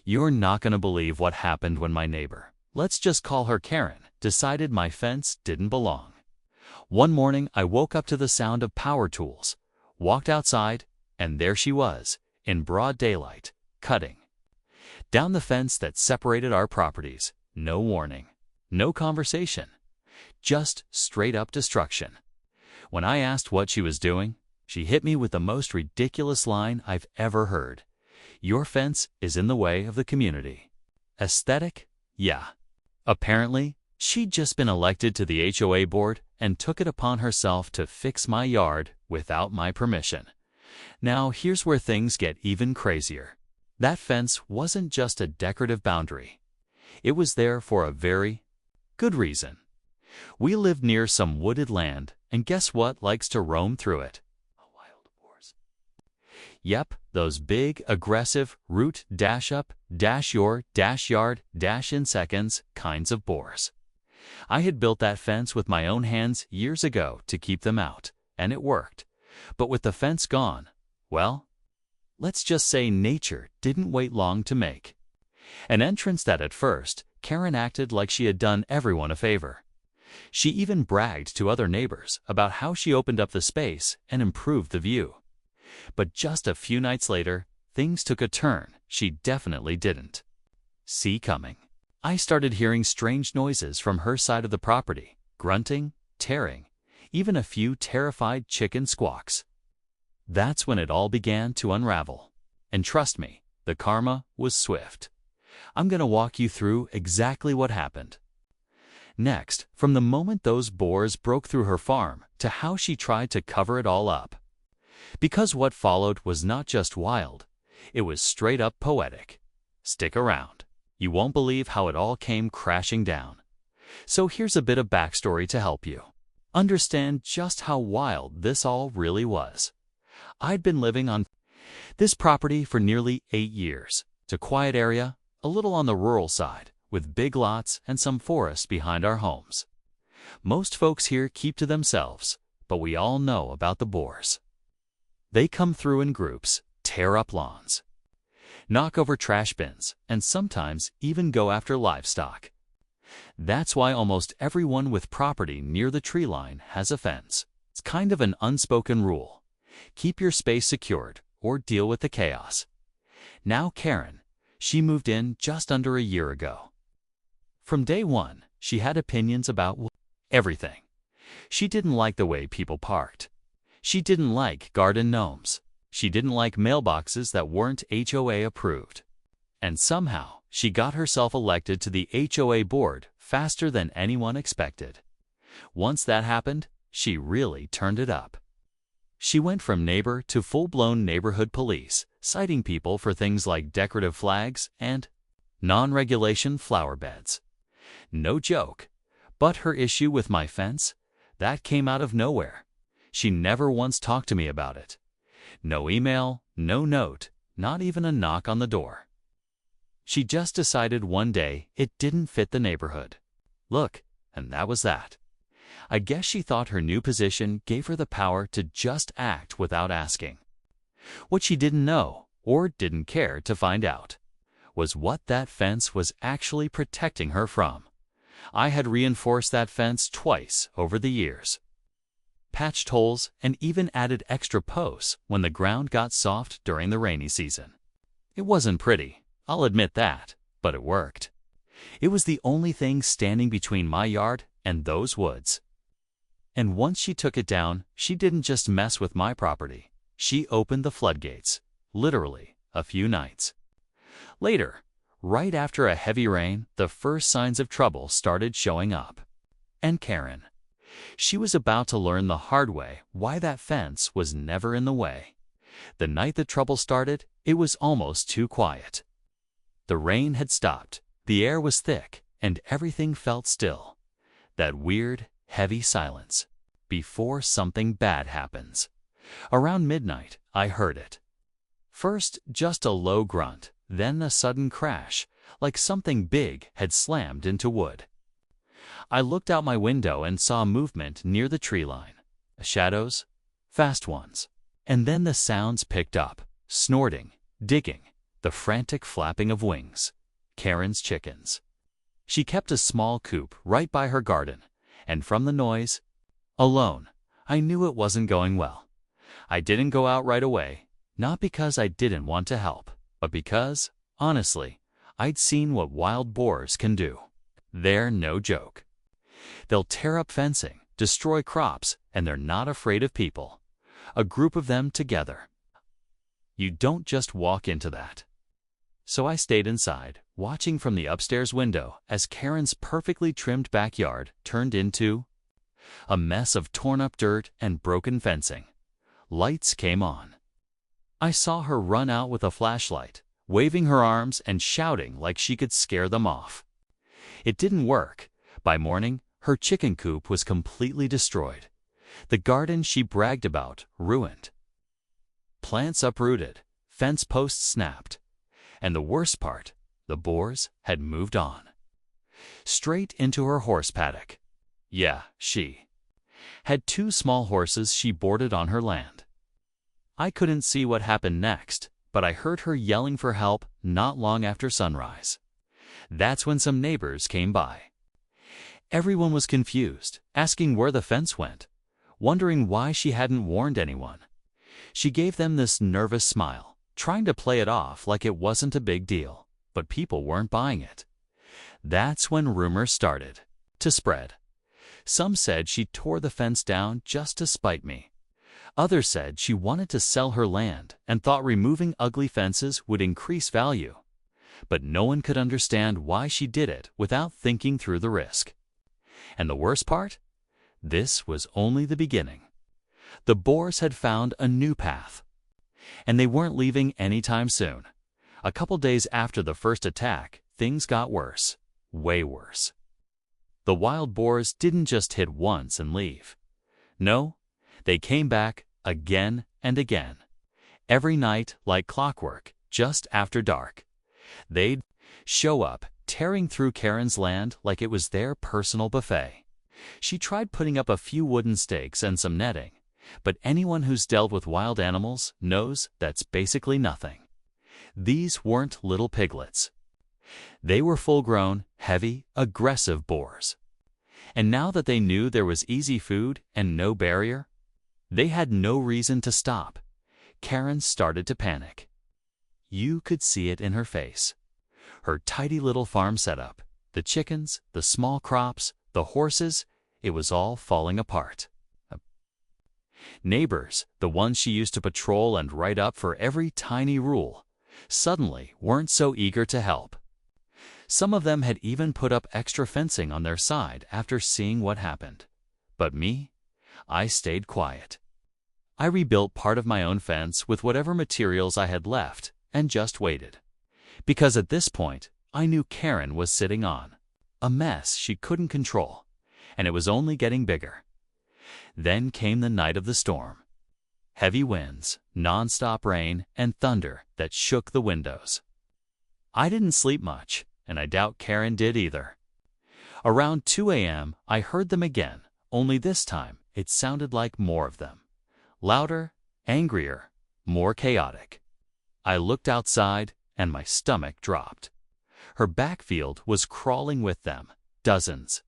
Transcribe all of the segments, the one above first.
You're not gonna believe what happened when my neighbor, let's just call her Karen, decided my fence didn't belong. One morning, I woke up to the sound of power tools, walked outside, and there she was, in broad daylight, cutting down the fence that separated our properties. No warning, no conversation, just straight-up destruction. When I asked what she was doing, she hit me with the most ridiculous line I've ever heard. Your fence is in the way of the community. Aesthetic? Yeah. Apparently, she'd just been elected to the HOA board and took it upon herself to fix my yard without my permission. Now, here's where things get even crazier. That fence wasn't just a decorative boundary. It was there for a very good reason. We lived near some wooded land, and guess what likes to roam through it? Wild boars. Yep, those big, aggressive, root dash up, dash your, dash yard, dash in seconds kinds of boars. I had built that fence with my own hands years ago to keep them out, and it worked. But with the fence gone, well, let's just say nature didn't wait long to make an entrance that at first, Karen acted like she had done everyone a favor. She even bragged to other neighbors about how she opened up the space and improved the view. But just a few nights later, things took a turn she definitely didn't see coming. I started hearing strange noises from her side of the property, grunting, tearing, even a few terrified chicken squawks. That's when it all began to unravel. And trust me, the karma was swift. I'm gonna walk you through exactly what happened. Next, from the moment those boars broke through her farm to how she tried to cover it all up. Because what followed was not just wild, it was straight up poetic. Stick around. You won't believe how it all came crashing down. So here's a bit of backstory to help you understand just how wild this all really was. I'd been living on this property for nearly 8 years. It's a quiet area, a little on the rural side, with big lots and some forest behind our homes. Most folks here keep to themselves, but we all know about the boars. They come through in groups, tear up lawns, knock over trash bins, and sometimes even go after livestock. That's why almost everyone with property near the tree line has a fence. It's kind of an unspoken rule. Keep your space secured or deal with the chaos. Now Karen, she moved in just under a year ago. From day one, she had opinions about everything. She didn't like the way people parked. She didn't like garden gnomes. She didn't like mailboxes that weren't HOA approved. And somehow, she got herself elected to the HOA board faster than anyone expected. Once that happened, she really turned it up. She went from neighbor to full-blown neighborhood police, citing people for things like decorative flags and non-regulation flower beds. No joke. But her issue with my fence? That came out of nowhere. She never once talked to me about it. No email, no note, not even a knock on the door. She just decided one day it didn't fit the neighborhood. Look, and that was that. I guess she thought her new position gave her the power to just act without asking. What she didn't know, or didn't care to find out, was what that fence was actually protecting her from. I had reinforced that fence twice over the years, patched holes, and even added extra posts when the ground got soft during the rainy season. It wasn't pretty, I'll admit that, but it worked. It was the only thing standing between my yard and those woods. And once she took it down, she didn't just mess with my property. She opened the floodgates, literally, a few nights later. Right after a heavy rain, the first signs of trouble started showing up. And Karen, she was about to learn the hard way why that fence was never in the way. The night the trouble started, it was almost too quiet. The rain had stopped, the air was thick, and everything felt still. That weird, heavy silence before something bad happens. Around midnight, I heard it. First, just a low grunt, then a sudden crash, like something big had slammed into wood. I looked out my window and saw movement near the tree line. Shadows, fast ones. And then the sounds picked up, snorting, digging, the frantic flapping of wings. Karen's chickens. She kept a small coop right by her garden, and from the noise, alone, I knew it wasn't going well. I didn't go out right away, not because I didn't want to help, but because, honestly, I'd seen what wild boars can do. They're no joke. They'll tear up fencing, destroy crops, and they're not afraid of people. A group of them together. You don't just walk into that. So I stayed inside, watching from the upstairs window as Karen's perfectly trimmed backyard turned into a mess of torn-up dirt and broken fencing. Lights came on. I saw her run out with a flashlight, waving her arms and shouting like she could scare them off. It didn't work. By morning, her chicken coop was completely destroyed. The garden she bragged about ruined. Plants uprooted, fence posts snapped. And the worst part, the boars had moved on. Straight into her horse paddock. Yeah, she had 2 small horses she boarded on her land. I couldn't see what happened next, but I heard her yelling for help not long after sunrise. That's when some neighbors came by. Everyone was confused, asking where the fence went, wondering why she hadn't warned anyone. She gave them this nervous smile, trying to play it off like it wasn't a big deal, but people weren't buying it. That's when rumors started to spread. Some said she tore the fence down just to spite me. Others said she wanted to sell her land and thought removing ugly fences would increase value. But no one could understand why she did it without thinking through the risk. And the worst part? This was only the beginning. The boars had found a new path. And they weren't leaving anytime soon. A couple days after the first attack, things got worse. Way worse. The wild boars didn't just hit once and leave. No, they came back again and again. Every night like clockwork, just after dark. They'd show up, tearing through Karen's land like it was their personal buffet. She tried putting up a few wooden stakes and some netting, but anyone who's dealt with wild animals knows that's basically nothing. These weren't little piglets. They were full-grown, heavy, aggressive boars. And now that they knew there was easy food and no barrier, they had no reason to stop. Karen started to panic. You could see it in her face. Her tidy little farm setup, the chickens, the small crops, the horses, it was all falling apart. Neighbors, the ones she used to patrol and write up for every tiny rule, suddenly weren't so eager to help. Some of them had even put up extra fencing on their side after seeing what happened. But me? I stayed quiet. I rebuilt part of my own fence with whatever materials I had left and just waited. Because at this point, I knew Karen was sitting on a mess she couldn't control, and it was only getting bigger. Then came the night of the storm. Heavy winds, non-stop rain, and thunder that shook the windows. I didn't sleep much, and I doubt Karen did either. Around 2 a.m., I heard them again, only this time it sounded like more of them. Louder, angrier, more chaotic. I looked outside, and my stomach dropped. Her backfield was crawling with them, dozens.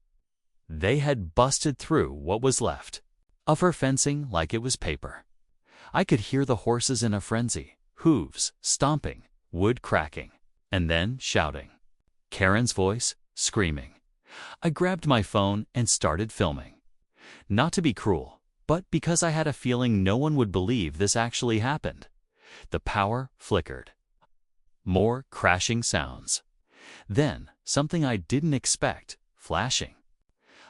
They had busted through what was left of her fencing like it was paper. I could hear the horses in a frenzy, hooves stomping, wood cracking, and then shouting. Karen's voice, screaming. I grabbed my phone and started filming. Not to be cruel, but because I had a feeling no one would believe this actually happened. The power flickered. More crashing sounds. Then, something I didn't expect, flashing.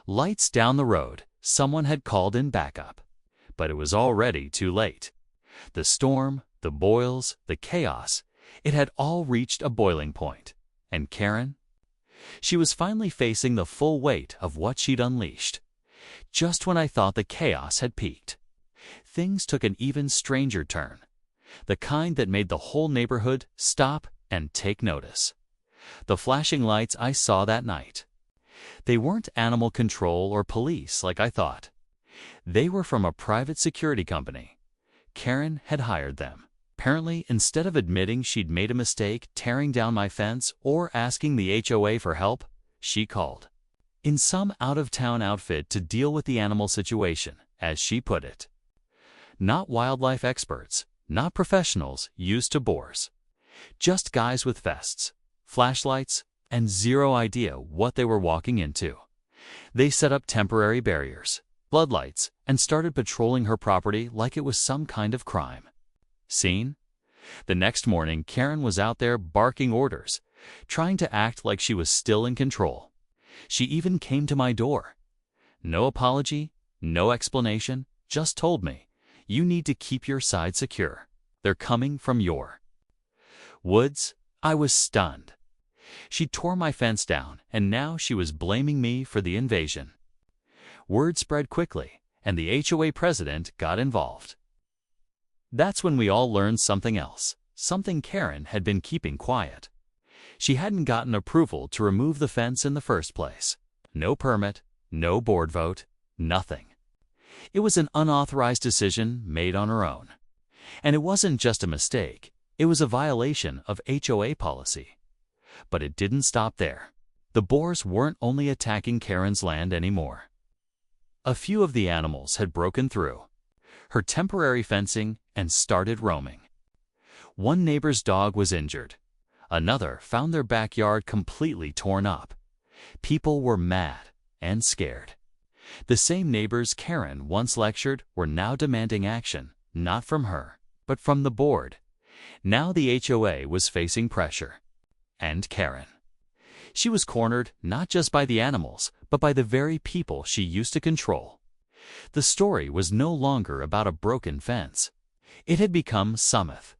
Lights down the road, someone had called in backup. But it was already too late. The storm, the boils, the chaos, it had all reached a boiling point. And Karen? She was finally facing the full weight of what she'd unleashed. Just when I thought the chaos had peaked, things took an even stranger turn. The kind that made the whole neighborhood stop and take notice. The flashing lights I saw that night. They weren't animal control or police like I thought. They were from a private security company. Karen had hired them. Apparently, instead of admitting she'd made a mistake tearing down my fence or asking the HOA for help, she called in some out-of-town outfit to deal with the animal situation, as she put it. Not wildlife experts, not professionals used to boars. Just guys with vests, flashlights, and zero idea what they were walking into. They set up temporary barriers, floodlights, and started patrolling her property like it was some kind of crime. Scene? The next morning, Karen was out there barking orders, trying to act like she was still in control. She even came to my door. No apology, no explanation, just told me, "You need to keep your side secure. They're coming from your woods." I was stunned. She tore my fence down, and now she was blaming me for the invasion. Word spread quickly, and the HOA president got involved. That's when we all learned something else, something Karen had been keeping quiet. She hadn't gotten approval to remove the fence in the first place. No permit, no board vote, nothing. It was an unauthorized decision made on her own. And it wasn't just a mistake, it was a violation of HOA policy. But it didn't stop there. The boars weren't only attacking Karen's land anymore. A few of the animals had broken through her temporary fencing and started roaming. One neighbor's dog was injured. Another found their backyard completely torn up. People were mad and scared. The same neighbors Karen once lectured were now demanding action, not from her, but from the board. Now the HOA was facing pressure. And Karen. She was cornered not just by the animals, but by the very people she used to control. The story was no longer about a broken fence. It had become Summit.